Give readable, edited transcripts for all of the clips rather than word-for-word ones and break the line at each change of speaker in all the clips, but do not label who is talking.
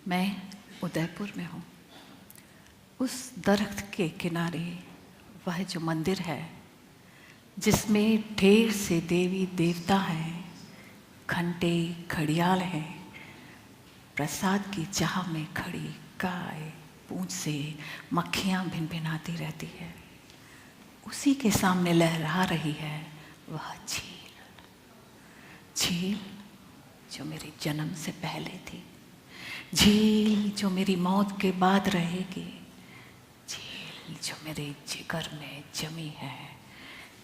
मैं उदयपुर में हूँ। उस दरख्त के किनारे वह जो मंदिर है जिसमें ढेर से देवी देवता हैं, घंटे घड़ियाल हैं, प्रसाद की चाह में खड़ी गाय पूंछ से मक्खियाँ भिनभिनाती रहती है। उसी के सामने लहरा रही है वह झील जो मेरे जन्म से पहले थी, झील जो मेरी मौत के बाद रहेगी, झील जो मेरे जिगर में जमी है,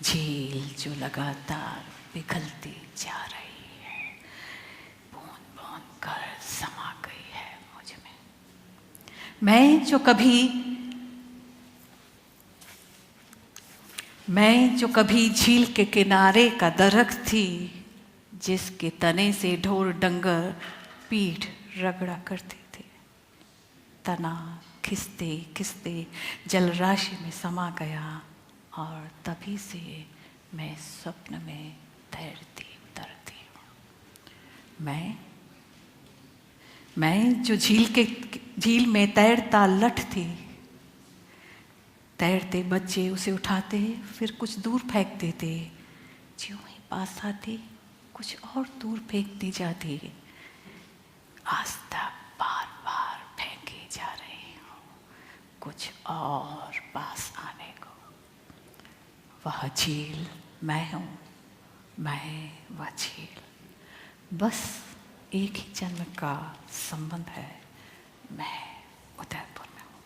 झील जो लगातार पिघलती जा रही है, बूंद बूंद कर समा गई है मुझ में। मैं जो कभी झील के किनारे का दरख्त थी, जिसके तने से ढोर डंगर पीठ रगड़ा करते थे, तना खिसते खिसते जलराशि में समा गया और तभी से मैं स्वप्न में तैरती उतरती हूँ। मैं जो झील में तैरता लठ थी, तैरते बच्चे उसे उठाते फिर कुछ दूर फेंक देते, ज्यों ही पास आती कुछ और दूर फेंकती जाती, आज तक बार बार फेंकी जा रही हूँ कुछ और पास आने को। वह झील मैं हूँ, मैं वह झील, बस एक ही जन्म का संबंध है। मैं उदयपुर में हूँ।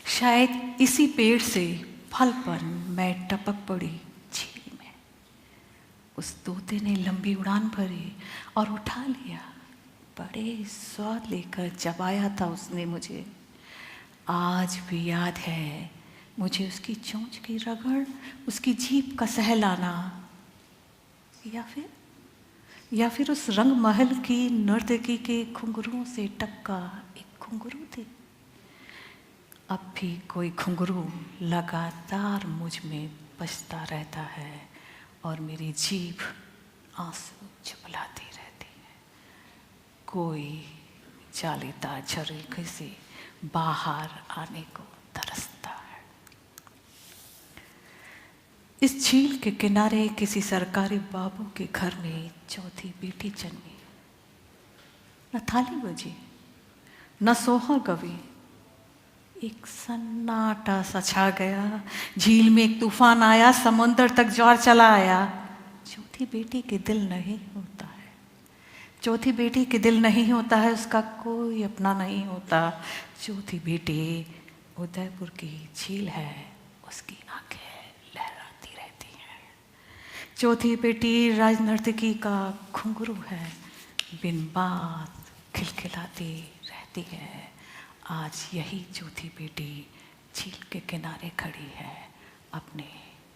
शायद इसी पेड़ से फल पर मैं टपक पड़ी झील में। उस तोते ने लंबी उड़ान भरी और उठा लिया, बड़े स्वाद लेकर चबाया था उसने मुझे। आज भी याद है मुझे उसकी चोंच की रगड़, उसकी जीभ का सहलाना, या फिर उस रंग महल की नर्तकी के घुंघरुओं से टपका एक घुंघरू थी। अब भी कोई घुंघरू लगातार मुझ में बजता रहता है और मेरी जीभ आंसू चुपलाती रहती है। कोई जालीदार झरोखे से बाहर आने को तरसता है। इस झील के किनारे किसी सरकारी बाबू के घर में चौथी बेटी जन्मी। न थाली बजी, न सोहर गवी, एक सन्नाटा सा छा गया। झील में एक तूफान आया, समुंदर तक ज्वार चला आया। चौथी बेटी के दिल नहीं होता है, चौथी बेटी के दिल नहीं होता है, उसका कोई अपना नहीं होता। चौथी बेटी उदयपुर की झील है, उसकी आंखें लहराती रहती हैं। चौथी बेटी राजनर्तकी का घुंघरू है, बिन बात खिलखिलाती रहती है। आज यही चौथी बेटी झील के किनारे खड़ी है, अपने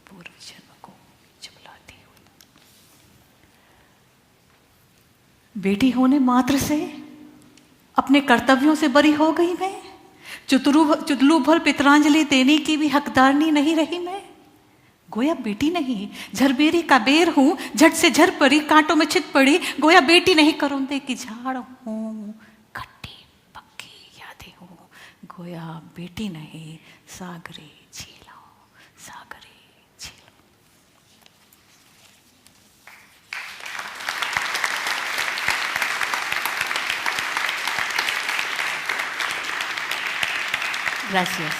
पूर्व जन्म को चुगलाती हुई। बेटी होने मात्र से अपने कर्तव्यों से बरी हो गई मैं। चुदलू भर पितरांजलि देने की भी हकदारनी नहीं रही मैं। गोया बेटी नहीं, झरबेरी का बेर हूं, झट से झर पड़ी, कांटों में छित पड़ी। गोया बेटी नहीं, करोंदे की झाड़ हूं, गोया बेटी नहीं, सागरी झील हूं, सागरी झील। Gracias.